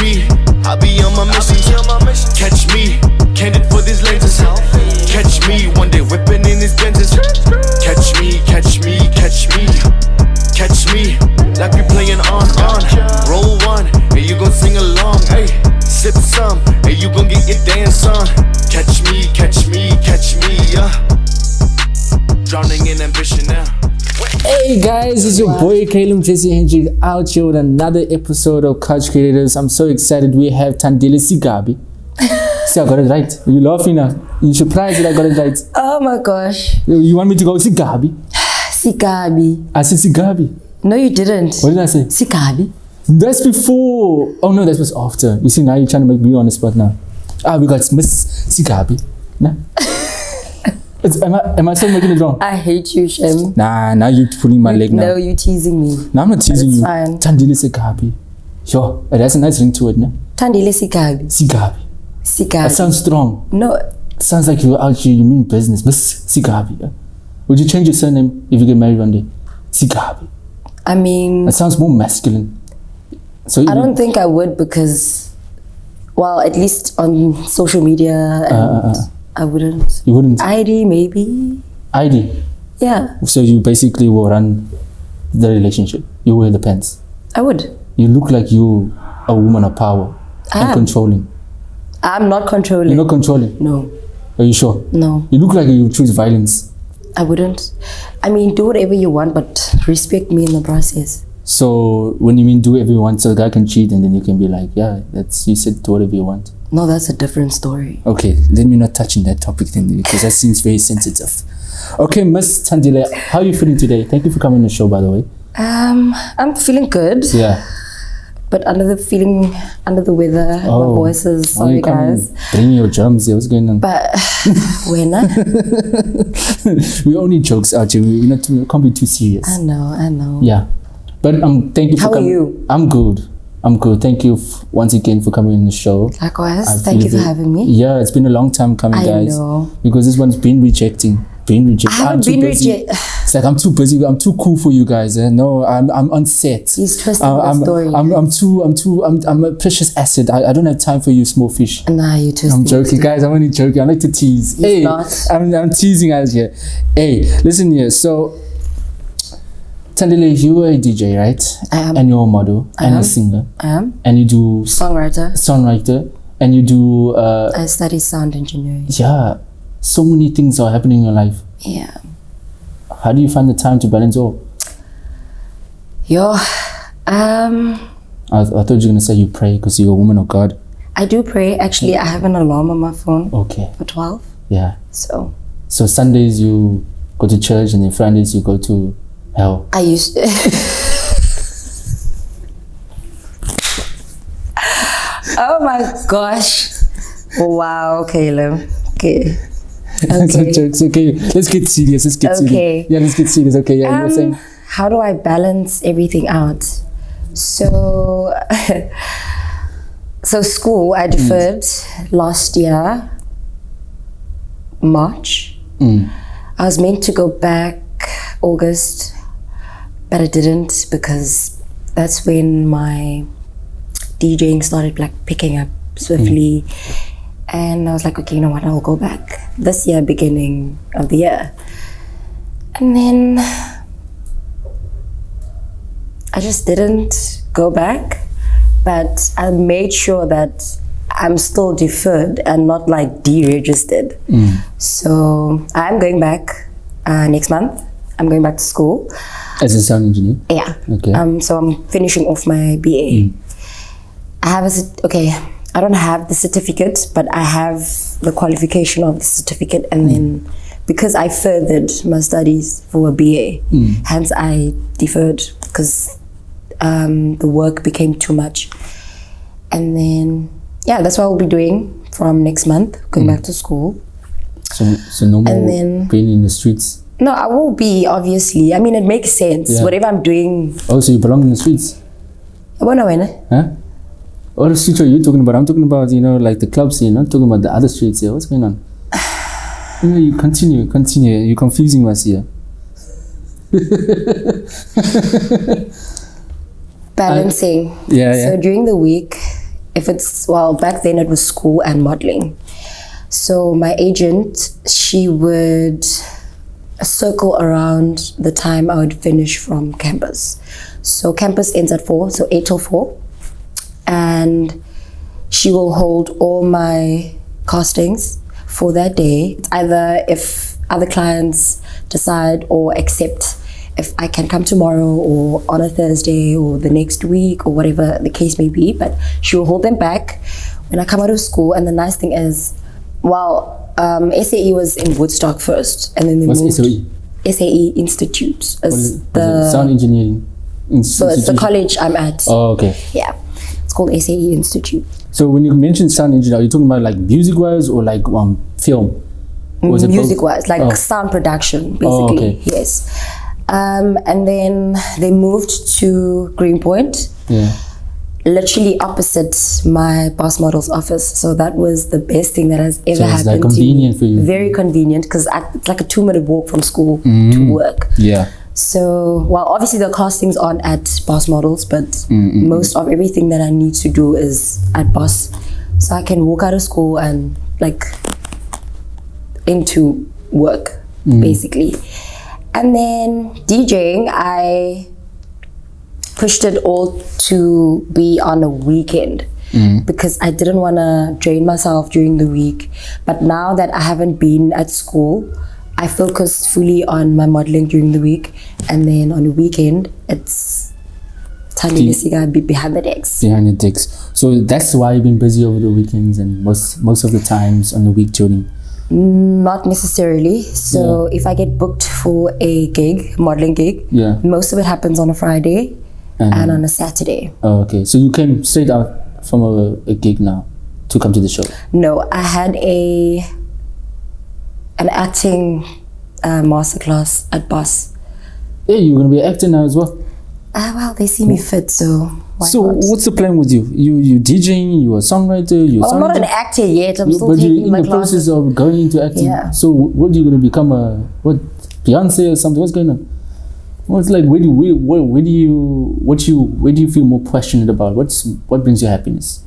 me, I'll be on my mission. Catch me, candid for these lenses. Catch me, one day whipping in these Benzes. Catch me, catch me, catch me. Catch me, like we playing on. Roll one, and you gon' sing along. Hey, sip some, and you gon' get your dance on. Catch me, catch me, catch me, yeah. Drowning in ambition now. Hey guys, it's your boy Caleb Jesse Hendrick out here with another episode of Couch Creators. I'm so excited. We have Thandile Sigabi. See, I got it right. You're laughing now. You're surprised that I got it right. Oh my gosh. You want me to go Sigabi? Sigabi. I said Sigabi. No, you didn't. What did I say? Sigabi. That's before. Oh no, that was after. You see, now you're trying to make me on the spot now. We got Miss Sigabi. Nah. Am I still making it wrong? I hate you, Shem. Nah, now you're pulling my leg now. No, you're teasing me. No, I'm not teasing you. Fine. Thandile Sigabi. Sure, that's a nice ring to it, no? Thandile Sigabi. Sigabi. Sigabi. That sounds strong. No. Sounds like you're out here, you mean business. Miss Sigabi. Yeah? Would you change your surname if you get married one day? Sigabi. I mean... That sounds more masculine. So I don't think I would because... Well, at least on social media and... I wouldn't. You wouldn't? ID, maybe. ID? Yeah. So you basically will run the relationship. You wear the pants. I would. You look like you a woman of power and controlling. I'm not controlling. You're not controlling? No. Are you sure? No. You look like you choose violence. I wouldn't. I mean, do whatever you want, but respect me in the process. So when you mean do whatever you want, so a guy can cheat and then you can be like, yeah, that's, you said do whatever you want. No, that's a different story. Okay, let me not touch on that topic then because that seems very sensitive. Okay, Miss Thandile, how are you feeling today? Thank you for coming on the show, by the way. I'm feeling good. Yeah. But under the weather, my voice is sorry guys. Bring your drums here, what's going on? But when we only jokes out here, we can't be too serious. I know. Yeah. But thank you for coming. How are you? I'm good. Thank you once again for coming on the show. Likewise. Thank you for having me. Yeah, it's been a long time coming, guys. I know. Because this one's been rejecting. I haven't been rejected. It's like I'm too busy. I'm too cool for you guys. No, I'm on set. He's twisting the story. I'm a precious asset. I don't have time for you, small fish. Nah, you're twisting. I'm joking, guys. I'm only joking. I like to tease. He's not. I'm teasing us here. Hey, listen here. So. Thandile, you are a DJ, right? I am. And you're a model and a singer. I am. And you do... Songwriter. And you do... I study sound engineering. Yeah. So many things are happening in your life. Yeah. How do you find the time to balance all? I thought you were going to say you pray because you're a woman of God. I do pray. Actually, I have an alarm on my phone. Okay. For 12. Yeah. So Sundays you go to church and then Fridays you go to... hell. I used to. Oh my gosh. Wow, Caleb. Okay. It's okay. Let's get serious. Okay. Yeah, let's get serious. Okay, yeah, you were saying? How do I balance everything out? So, school, I deferred last year, March. I was meant to go back August, but I didn't because that's when my DJing started like picking up swiftly. And I was like, okay, you know what, I'll go back this year, beginning of the year. And then I just didn't go back, but I made sure that I'm still deferred and not like deregistered. So I'm going back next month. I'm going back to school. As a sound engineer? Yeah. Okay. So I'm finishing off my BA. I have I don't have the certificate, but I have the qualification of the certificate. And then because I furthered my studies for a BA, hence I deferred because the work became too much. And then, yeah, that's what I'll be doing from next month, going back to school. So no more being in the streets? No, I will be, obviously. I mean, it makes sense. Yeah. Whatever I'm doing. Oh, so you belong in the streets? Huh? What streets are you talking about? I'm talking about, like the club scene. I'm talking about the other streets here. What's going on? You continue. You're confusing us here. Balancing. Yeah. So during the week, if it's, well, back then it was school and modeling. So my agent, she would circle around the time I would finish from campus. So campus ends at 4, so 8 till 4. And she will hold all my castings for that day. It's either if other clients decide or accept if I can come tomorrow or on a Thursday or the next week or whatever the case may be, but she will hold them back when I come out of school. And the nice thing is, well, SAE was in Woodstock first, and then they What's moved. SAE? SAE Institute. It's the sound engineering so it's the college I'm at. Oh, okay. Yeah, it's called SAE Institute. So when you mention sound engineer, are you talking about like music wise or like film? Or is it Music both? wise, like Oh. sound production, basically. Oh, okay. Yes. And then they moved to Greenpoint, Yeah. literally opposite my boss model's office. So that was the best thing that has ever So it's happened like to me. convenient for you. Very convenient, because it's like a 2-minute walk from school to work. Yeah. So, well, obviously the castings aren't at Boss Models, but most of everything that I need to do is at Boss. So I can walk out of school and like into work, basically. And then DJing, I pushed it all to be on a weekend because I didn't want to drain myself during the week. But now that I haven't been at school, I focus fully on my modeling during the week, and then on the weekend it's Thandile Sigabi behind the decks. Behind the decks. So that's why you've been busy over the weekends and most of the times on the week tuning. Not necessarily. So if I get booked for a gig, modeling gig, Yeah. most of it happens on a Friday and on a Saturday. Oh, okay. So you came straight out from a gig now to come to the show. No, I had an acting masterclass at Boss. Yeah, you're gonna be an actor now as well. Well, they see me fit, so why So not? what's the plan with you? You DJing, you're a songwriter, you're Well, I'm not an actor yet. I'm still but you're taking in my the process classes. of going into acting. Yeah. So what are you gonna become Beyonce or something? What's going on? What's like where do you feel more passionate about? What brings you happiness?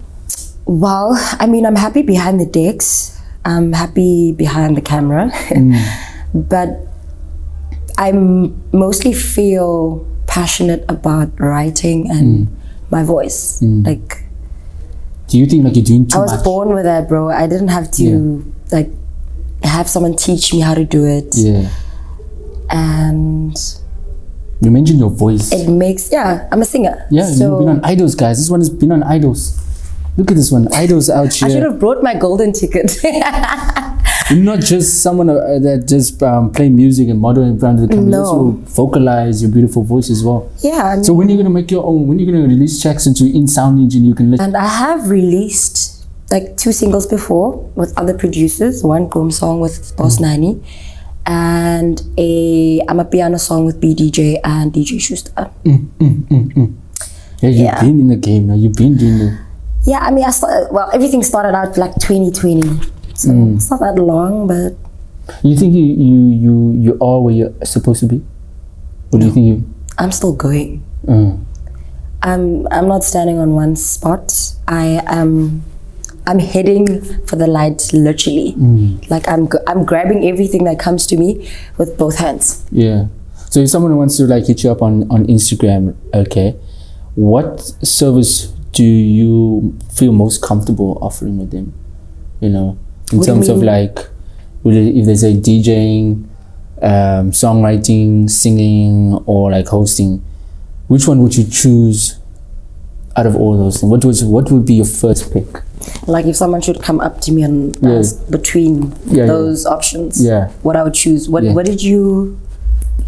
Well, I mean, I'm happy behind the decks. I'm happy behind the camera. But I mostly feel passionate about writing and my voice. Like, Do you think like you're doing too I was much? born with that, bro. I didn't have to like have someone teach me how to do it. Yeah. And You mentioned your voice. it makes, I'm a singer. Yeah, so you've been on Idols, guys. This one has been on Idols. Look at this one. Idols out I should here. have brought my golden ticket. You're not just someone that just play music and model in front of the camera. You No. also vocalize your beautiful voice as well. Yeah, I mean, So when are you gonna make your own? When are you gonna release tracks into in sound engine? You can let. and I have released like 2 singles before with other producers. One Boom song with Boss Nani, and I'm a piano song with BDJ and DJ Schuster. Yeah, you've been in the game now. You've been doing the. Yeah, I mean, everything started out like 2020, so it's not that long, but You think you are where you're supposed to be, or do you think you? I'm still going. Uh, I'm not standing on one spot. I'm heading for the light, literally. Like I'm grabbing everything that comes to me with both hands. yeah. So if someone wants to like hit you up on Instagram, okay, what service do you feel most comfortable offering with them? You know, in What do you terms of mean? like, if they say DJing, songwriting, singing, or like hosting, which one would you choose out of all those things? What would be your first pick? Like if someone should come up to me and ask between those options, what I would choose. What did you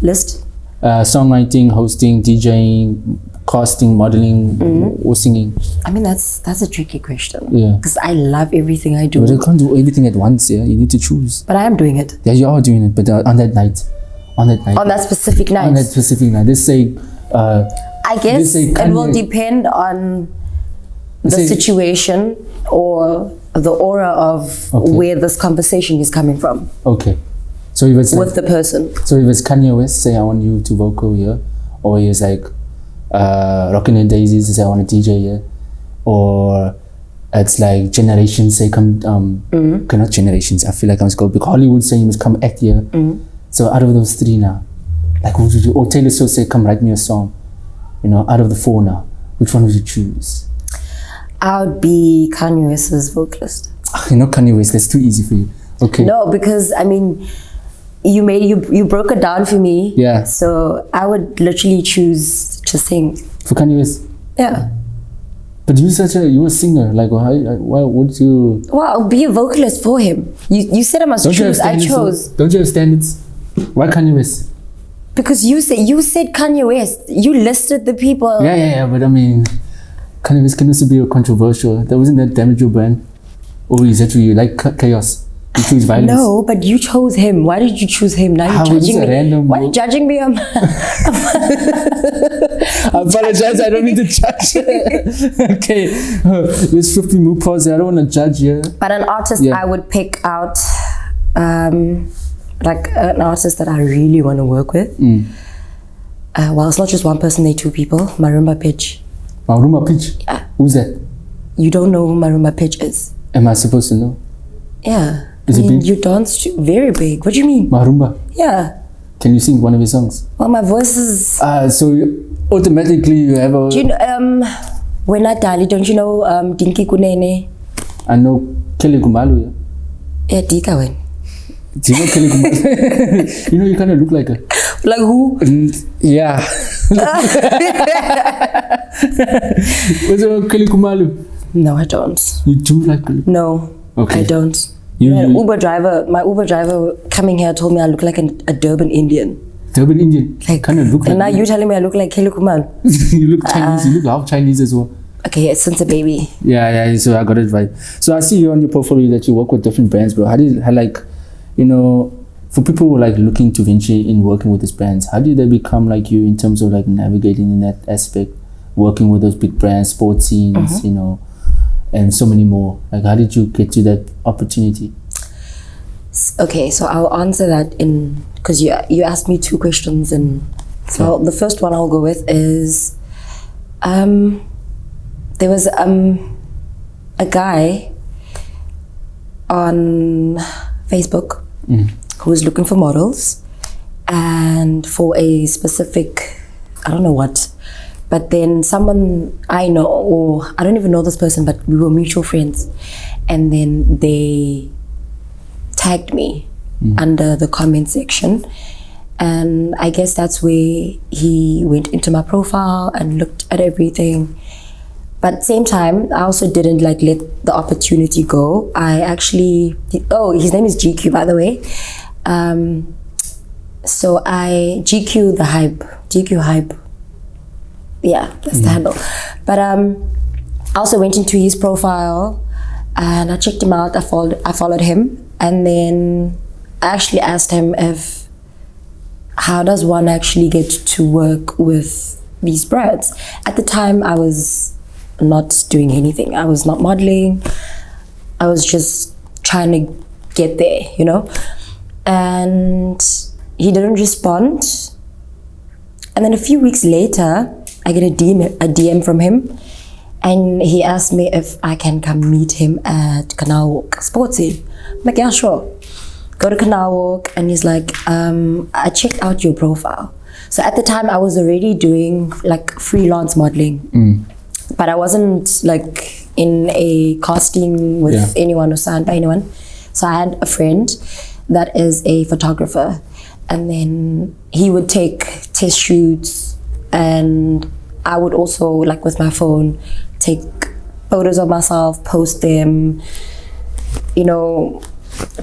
list? Songwriting, hosting, DJing, casting, modeling, or singing. I mean, that's a tricky question. Yeah. Because I love everything I do. But you can't do everything at once. Yeah, you need to choose. But I am doing it. Yeah, you are doing it, but on that night, On that specific night. on that specific night. Let's say. I guess say it will Kanye- depend on the say- situation or the aura of where this conversation is coming from Okay, so if it's with the person. so if it's Kanye West, say I want you to vocal here, or he's like Rockin' and Daisies, say I want to DJ here, or it's like generations say come okay, not generations, I feel like I'm just going, because Hollywood say you must come act here. So out of those three now, like what would you, or Taylor Swift say come write me a song, you know, out of the four now, which one would you choose? I would be Kanye West's vocalist. You know, Kanye West, that's too easy for you. Okay. No, because I mean, you broke it down for me. Yeah. So I would literally choose to sing. For Kanye West? Yeah. But you're a singer, like why would you? Well, I'll be a vocalist for him. You said I must choose. I chose. Don't you have standards? Why Kanye West? Because you said Kanye West. You listed the people. Yeah. But I mean, Kanye West can also be controversial. That wasn't that damage your brand, or is that you like chaos? You choose violence. No, but you chose him. Why did you choose him? Now you're judging me. Random, why are you judging me? I apologize. I don't mean to judge. Okay, let's swiftly move pause. I don't want to judge you. But an artist, I would pick out, like an artist that I really want to work with. Well, it's not just one person; they're two people. Marumba Pitch. Marumba Pitch. Yeah. Who's that? You don't know who Marumba Pitch is? Am I supposed to know? Yeah. Is it big? You dance very big. What do you mean? Marumba. Yeah. Can you sing one of his songs? Well, my voice is. So automatically you have a. Do you know? When I Dali, don't you know Dinky Kunene? I know Kelly Kumalu. Yeah, Dika when. Do you know Kelly Kumalu? You know you kind of look like her. Like who? Yeah. What's up, Kelly Kumalu? No, I don't. You do like Kelly? No. Okay. I don't. My Uber driver coming here told me I look like a Durban Indian. Durban Indian? Like, kind of look like. And now you're telling me I look like Kelly Kumal. You look Chinese. You look half Chinese as well. Okay, since a baby. Yeah. So I got it right. So I see you on your portfolio that you work with different brands, bro. How like, you know, for people who are like looking to venture in working with these brands, how did they become like you in terms of like navigating in that aspect, working with those big brands, sports scenes, you know, and so many more? Like, how did you get to that opportunity? Okay, so I'll answer that because you asked me two questions, and so the first one I'll go with is there was a guy on Facebook who was looking for models and for a specific, I don't know what, but then someone I know, or I don't even know this person, but we were mutual friends, and then they tagged me under the comment section, and I guess that's where he went into my profile and looked at everything. But at the same time, I also didn't like let the opportunity go. I actually, his name is GQ, by the way. So GQ Hype. Yeah, that's the handle. But I also went into his profile and I checked him out. I followed him, and then I actually asked him how does one actually get to work with these brands? At the time, I was not doing anything. I was not modeling. I was just trying to get there, you know? And he didn't respond. And then a few weeks later, I get a DM from him, and he asked me if I can come meet him at Canal Walk Sports Scene. I'm like, yeah, sure. Go to Canal Walk, and he's like, I checked out your profile. So at the time, I was already doing like freelance modeling, but I wasn't like in a casting with anyone or signed by anyone. So I had a friend that is a photographer, and then he would take test shoots, and I would also, like with my phone, take photos of myself, post them, you know,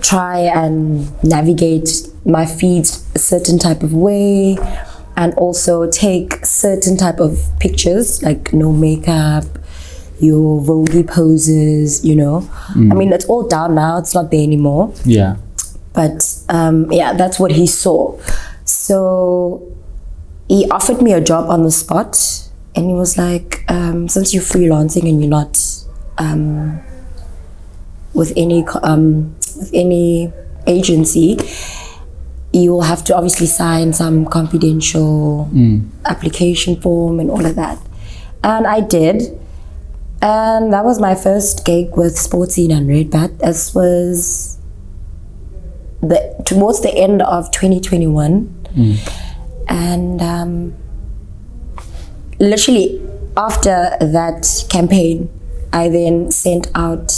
try and navigate my feeds a certain type of way, and also take certain type of pictures, like no makeup, your voguey poses, you know. I mean, it's all down now, it's not there anymore. Yeah. But yeah, that's what he saw. So he offered me a job on the spot, and he was like, since you're freelancing and you're not with any agency, you will have to obviously sign some confidential application form and all of that. And I did. And that was my first gig with Sportscene and Red Bat. This was towards the end of 2021. And literally after that campaign, I then sent out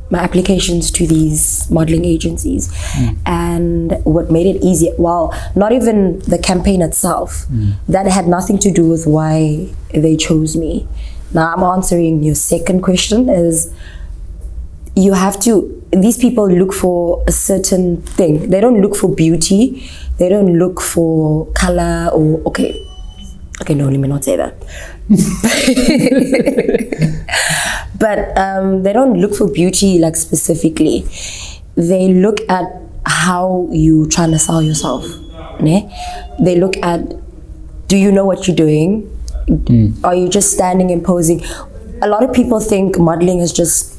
my applications to these modeling agencies. And what made it easier, well, not even the campaign itself, that had nothing to do with why they chose me. Now I'm answering your second question is, you have to, these people look for a certain thing. They don't look for beauty. They don't look for color or, okay, no, let me not say that. But they don't look for beauty like specifically. They look at how you trying to sell yourself. Ne? They look at, do you know what you're doing? Are you just standing and posing? A lot of people think modeling is just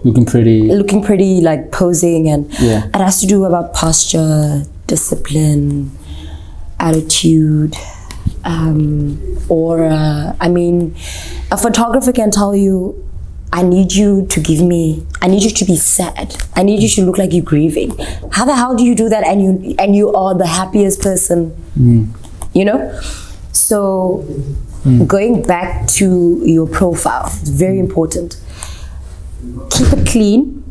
looking pretty, like posing, and it has to do about posture, discipline, attitude, aura. I mean, a photographer can tell you, I need you to be sad. I need you to look like you're grieving. How the hell do you do that and you are the happiest person? You know? So going back to your profile, it's very important. Keep it clean.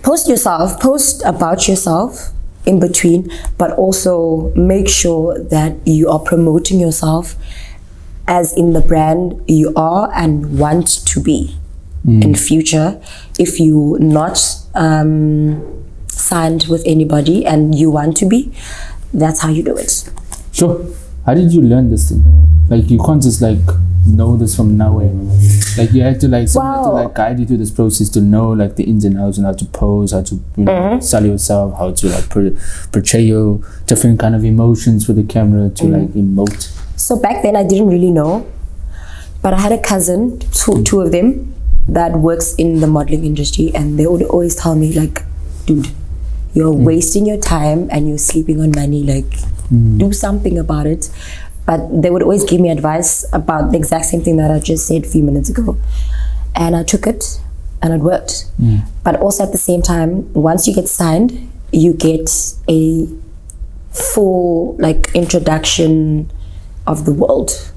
Post about yourself in between, but also make sure that you are promoting yourself as in the brand you are and want to be in future. If you're not signed with anybody and you want to be, that's how you do it. Sure. How did you learn this thing? Like, you can't just like know this from nowhere. Like, you had to like someone had to like guide you through this process to know like the ins and outs and how to pose, how to sell yourself, how to like portray your different kind of emotions with the camera to like emote. So back then I didn't really know, but I had a cousin, two of them, that works in the modeling industry, and they would always tell me like, dude, you're wasting your time and you're sleeping on money, like do something about it. But they would always give me advice about the exact same thing that I just said a few minutes ago. And I took it and it worked. But also at the same time, once you get signed, you get a full like introduction of the world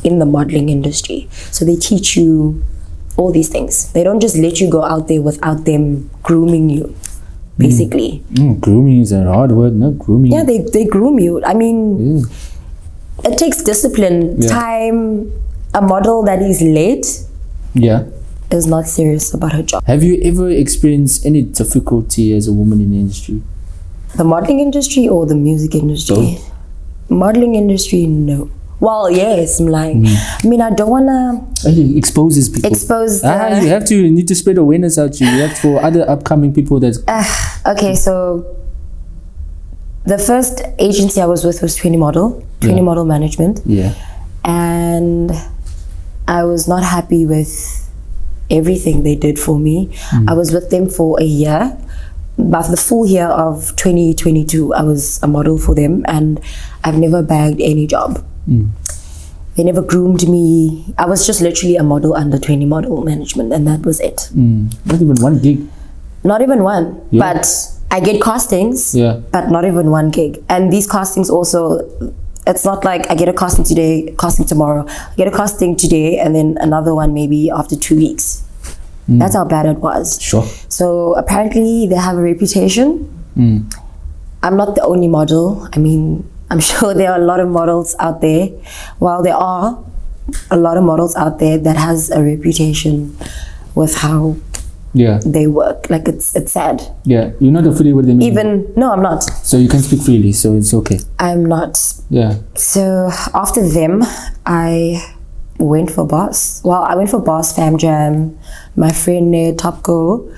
in the modeling industry. So they teach you all these things. They don't just let you go out there without them grooming you, basically. Grooming is a hard word, no? Grooming. Yeah, they groom you. I mean, it takes discipline, time. A model that is late is not serious about her job. Have you ever experienced any difficulty as a woman in the industry? The modeling industry or the music industry? Both. Modeling industry, no. Well, yes, I'm lying. I mean, I don't want to exposes people. You need to spread awareness out to you. You have for other upcoming people that. Okay, so the first agency I was with was 20 Model Management. Yeah. And I was not happy with everything they did for me. I was with them for a year. But the full year of 2022, I was a model for them, and I've never bagged any job. They never groomed me. I was just literally a model under 20 Model Management, and that was it. Not even one gig. Not even one. But I get castings, but not even one gig. And these castings also, it's not like I get a casting today, casting tomorrow. I get a casting today and then another one maybe after 2 weeks. That's how bad it was. Sure. So apparently they have a reputation. I'm not the only model. I mean, I'm sure there are a lot of models out there. Well, there are a lot of models out there that has a reputation with how they work. Like, it's sad. Yeah, you're not affiliated with them. No, I'm not. So you can speak freely, so it's okay. I'm not. Yeah. So after them, I went for Boss. Well, I went for Boss, Fam Jam, my friend Ned, Top Go,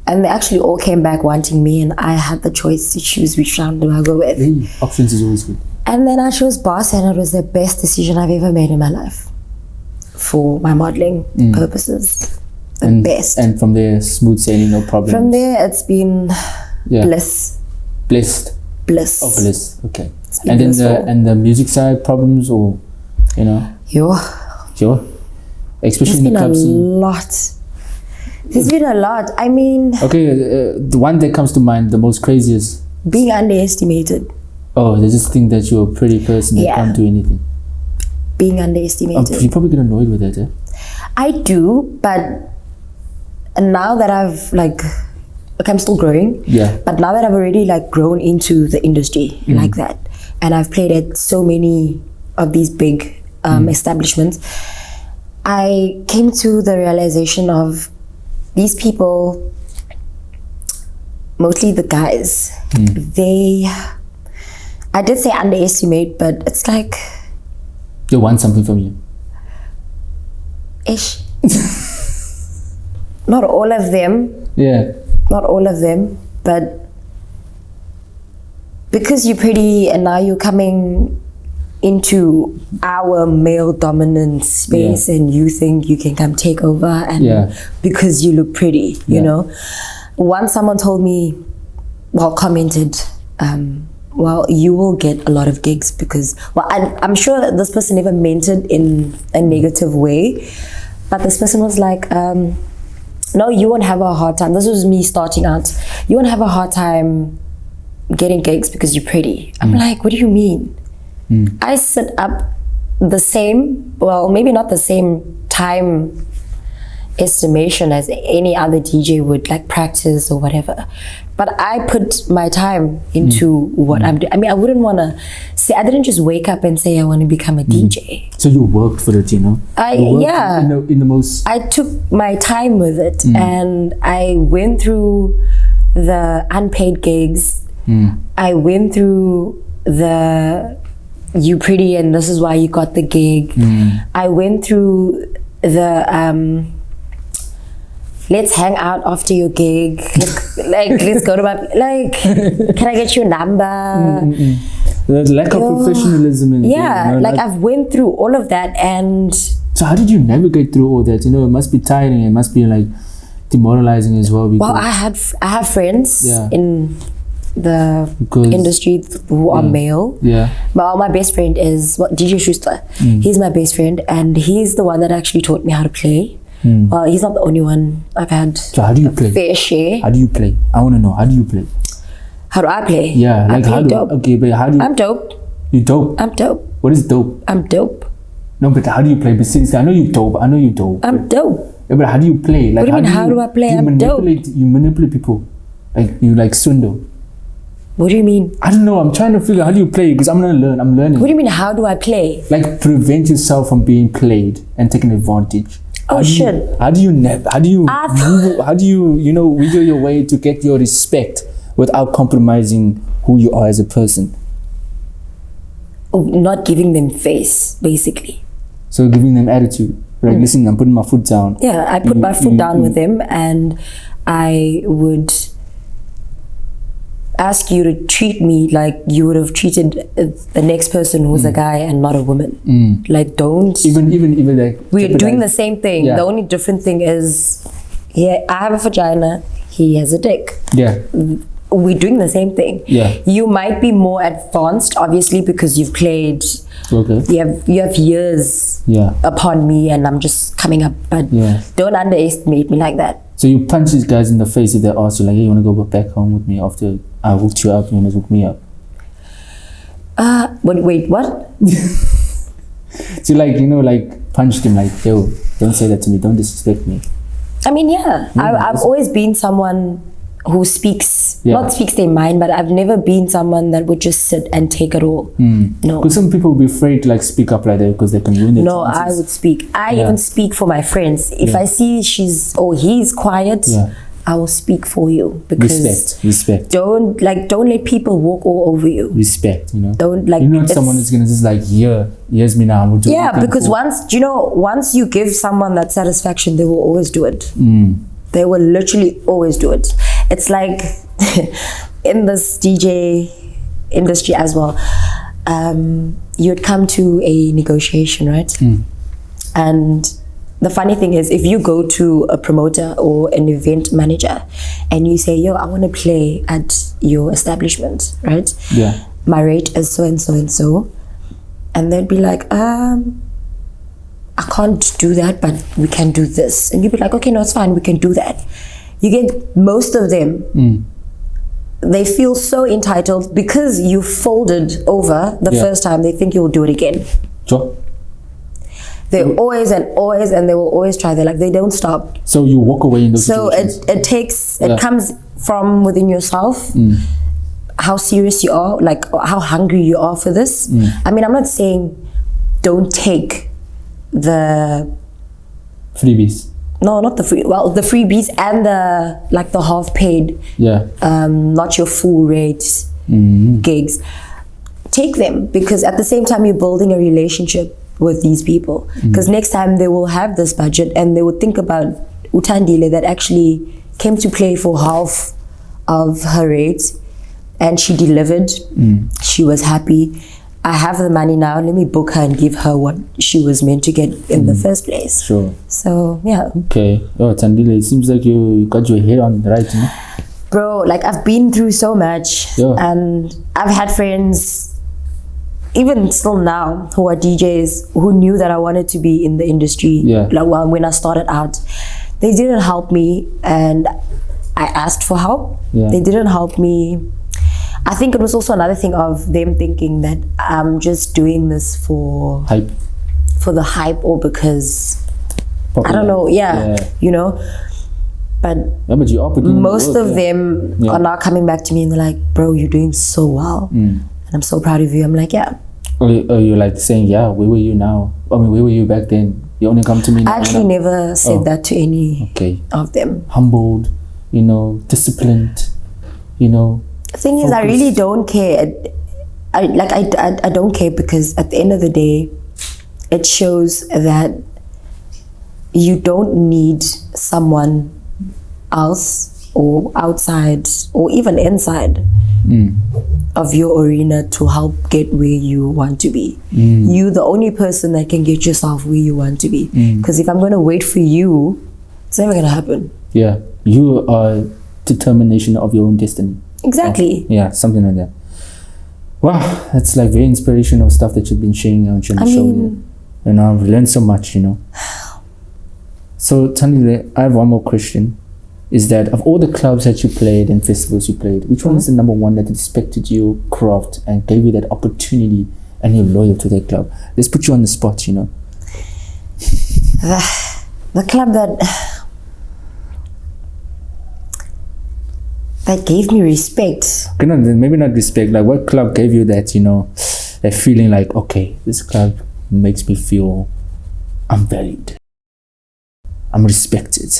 and they actually all came back wanting me, and I had the choice to choose which round do I go with. Options is always good. And then I chose Boss, and it was the best decision I've ever made in my life for my modeling purposes. The best. And from there, smooth sailing, no problem. From there, it's been bliss. Blessed. Bliss. Oh, bliss. Okay. And then the music side problems, or Sure. especially There's in the been club a scene? lot. There's been a lot. I mean, Okay, the one that comes to mind, the most craziest. being underestimated. Oh, they just think that you're a pretty person that Yeah. can't do anything. Being underestimated. You probably get annoyed with that, eh? I do, but now that I've like I'm still growing. Yeah. But now that I've already like grown into the industry like that, and I've played at so many of these big establishments, I came to the realization of these people, mostly the guys, I did say underestimate, but it's like They want something from you. ish. Not all of them. Yeah. Not all of them, but because you're pretty and now you're coming into our male dominant space and you think you can come take over and because you look pretty, you know. Once someone told me, commented, well, you will get a lot of gigs because, I'm sure that this person never meant it in a negative way, but this person was like, no, you won't have a hard time. This was me starting out. You won't have a hard time getting gigs because you're pretty. I'm like, what do you mean? I sit up the same, well, maybe not the same time estimation as any other DJ would, like practice or whatever. But I put my time into what I'm doing. I mean, I wouldn't want to say, I didn't just wake up and say I want to become a DJ. So you worked for it, you know? In the most... I took my time with it and I went through the unpaid gigs. I went through the you pretty and this is why you got the gig. I went through the let's hang out after your gig. Let's go to my can I get your number? There's lack of professionalism in it. Yeah, I've went through all of that. And so how did you navigate through all that? You know, it must be tiring. It must be like demoralizing as well. Well, I have friends in the industry who are male. But my best friend is DJ Schuster. He's my best friend and he's the one that actually taught me how to play. Well, he's not the only one. I've had how do you play? Fair share. How do you play? I want to know, how do you play? How do I play? Yeah, like how do dope. Okay, but how do you... I'm dope. You dope? I'm dope. What is dope? I'm dope. No, but how do you play? But seriously, I know you dope. I'm dope. Yeah, but how do you play? Like, what do you mean, how do I play? I'm dope. You manipulate people. Like, you like swindle. What do you mean? I don't know. I'm trying to figure out how do you play because I'm gonna learn. I'm learning. What do you mean, how do I play? Like, prevent yourself from being played and taken advantage. How do you wiggle your way to get your respect without compromising who you are as a person? Oh, not giving them face, basically. So giving them attitude. Like, listen, I'm putting my foot down. Yeah, I put my foot down with them and I would ask you to treat me like you would have treated the next person who's a guy and not a woman. Like, don't... Even like... We're doing the same thing. The only different thing is, I have a vagina, he has a dick. Yeah. We're doing the same thing. Yeah. You might be more advanced, obviously, because you've played... Okay. You have years upon me and I'm just coming up. But don't underestimate me like that. So you punch these guys in the face if they ask you, like, hey, you want to go back home with me after I hooked you up, you want to hook me up? Wait, what? So like, punch them like, yo, don't say that to me, don't disrespect me. I mean, I've always been someone who speaks, not speaks their mind, but I've never been someone that would just sit and take it all. No. Because some people will be afraid to like speak up like that because they can ruin their chances. I would speak. I even speak for my friends. If I see he's quiet, I will speak for you because respect. Don't let people walk all over you. Respect, you know. Don't like. You're not someone who's gonna just like, here's me now. Because once you give someone that satisfaction, they will always do it. They will literally always do it. It's like in this DJ industry as well. You'd come to a negotiation, right? And the funny thing is, if you go to a promoter or an event manager and you say, yo, I want to play at your establishment, right? Yeah. My rate is so and so and so. And they'd be like, how I can't do that, but we can do this. And you'd be like, okay, no, it's fine, we can do that. You get most of them, they feel so entitled because you folded over the first time, they think you'll do it again. Sure. They always and they will always try. They're like, they don't stop. So you walk away in those So situations. it comes from within yourself, how serious you are, like how hungry you are for this. I mean, I'm not saying don't take the freebies. No, not the free. Well, the freebies and the half paid. Yeah. Not your full rate gigs. Take them, because at the same time you're building a relationship with these people. Because next time they will have this budget and they will think about Thandile that actually came to play for half of her rate and she delivered. She was happy. I have the money now, let me book her and give her what she was meant to get in the first place. Sure. So yeah. Okay. Oh, Thandile, it seems like you got your head on right, you know? Bro, like I've been through so much, and I've had friends even still now who are DJs who knew that I wanted to be in the industry. Like when I started out, they didn't help me, and I asked for help. They didn't help me. I think it was also another thing of them thinking that I'm just doing this for hype, for the hype, or because popular. I don't know, you know. But you are most of them are now coming back to me and they're like, bro, you're doing so well. And I'm so proud of you. I'm like, yeah. Or you're like saying, yeah, where were you now? I mean, where were you back then? You only come to me now. I actually never said that to any of them. Humbled, you know, disciplined, you know. The thing is, I really don't care. I don't care, because at the end of the day, it shows that you don't need someone else or outside or even inside of your arena to help get where you want to be. You're the only person that can get yourself where you want to be. Because if I'm going to wait for you, it's never going to happen. Yeah, you are determination of your own destiny. Exactly. Yeah, something like that. Wow, that's like very inspirational stuff that you've been sharing on your show here. And I've learned so much, you know. So Thandile, I have one more question. Is that of all the clubs that you played and festivals you played, which one is the number one that respected your craft and gave you that opportunity and you're loyal to that club? Let's put you on the spot, you know. The club that gave me respect. Okay, no, maybe not respect. Like, what club gave you that, you know, that feeling like, okay, this club makes me feel I'm valued, I'm respected.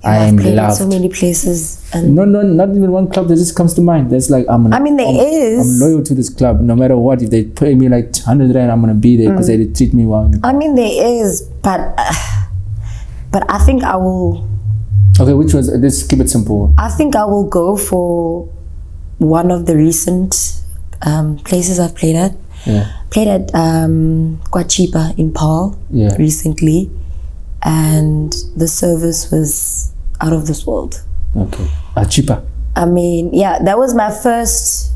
I am played loved. In so many places, and no, not even one club that just comes to mind. There's like I'm loyal to this club, no matter what. If they pay me like 100 rand, I'm gonna be there because they treat me well. I mean, there is, but I think I will. Okay, which was? Let's keep it simple. I think I will go for one of the recent places I've played at. Played at Kwachipa in Paarl recently, and the service was out of this world. Okay, Chipa. I mean, that was my first.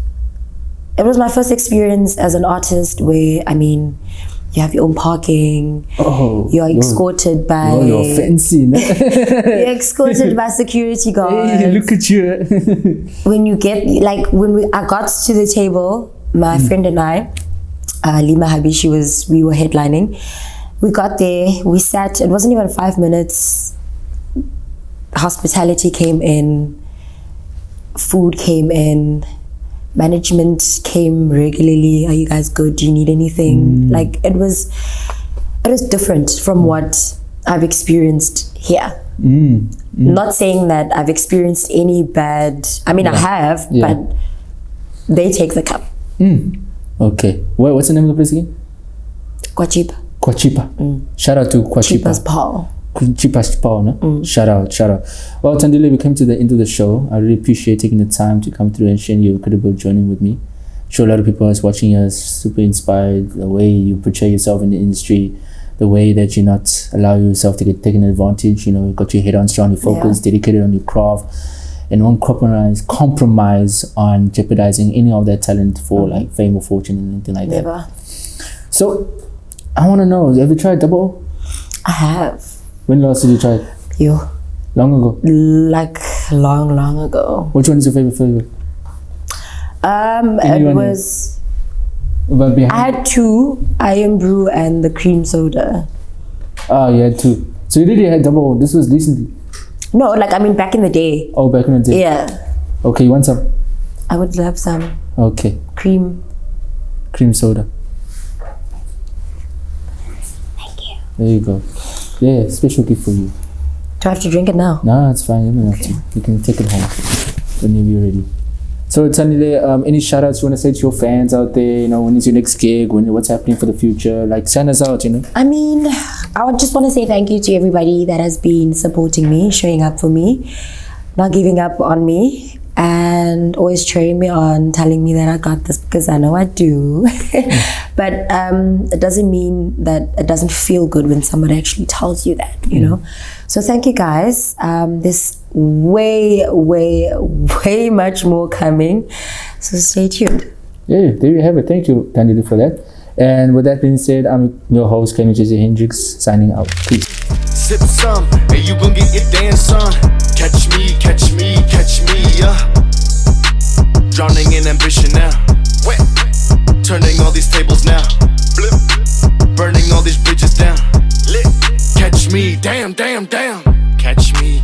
It was my first experience as an artist where, I mean, you have your own parking. You are escorted by. You're fancy. No? You're escorted by security guards. Hey, look at you. When you get I got to the table, my friend and I, Lima Habi, we were headlining. We got there, we sat, it wasn't even 5 minutes. Hospitality came in, food came in, management came regularly. Are you guys good? Do you need anything? Like, it was different from what I've experienced here. Not saying that I've experienced any bad, I mean, I have, but they take the cup. Okay. What's the name of the place again? Kwachipa. Shout out to Kwachipa. Chipa's Paarl. Chipa's Paarl, no? Shout out. Well, Thandile, we came to the end of the show. I really appreciate taking the time to come through and share your incredible journey with me. I'm sure a lot of people is watching us super inspired, the way you portray yourself in the industry, the way that you not allow yourself to get taken advantage. You know, you got your head on strongly focused, dedicated on your craft, and won't compromise on jeopardizing any of that talent for like fame or fortune and anything like that. So I want to know, have you tried double? I have. When last did you try it? You. Long ago. Like long ago. Which one is your favorite flavor? It was. But behind. I had two, Iron Brew and the cream soda. Ah, you had two. So you really had double. This was recently. No, like I mean back in the day. Oh, back in the day. Yeah. Okay, you want some? I would love some Okay. cream. Cream soda. Thank you. There you go. Yeah, special gift for you. Do I have to drink it now? Nah, it's fine. You don't have to. You can take it home whenever you're ready. So, Thandile, any shout outs you want to say to your fans out there? You know, when is your next gig? What's happening for the future? Like, send us out, you know? I mean, I would just want to say thank you to everybody that has been supporting me, showing up for me, not giving up on me, and always cheering me on, telling me that I got this, because I know I do. But it doesn't mean that it doesn't feel good when somebody actually tells you that, you know? So thank you guys. There's way much more coming. So stay tuned. Yeah, there you have it. Thank you, Thandile, for that. And with that being said, I'm your host, Kenny Jesse Hendricks, signing out. Peace. Sip some, and you gon' get your dance on. Catch me, drowning in ambition now. Wet, turning all these tables now. Blip, burning all these bridges down. Lit, catch me, damn. Catch me.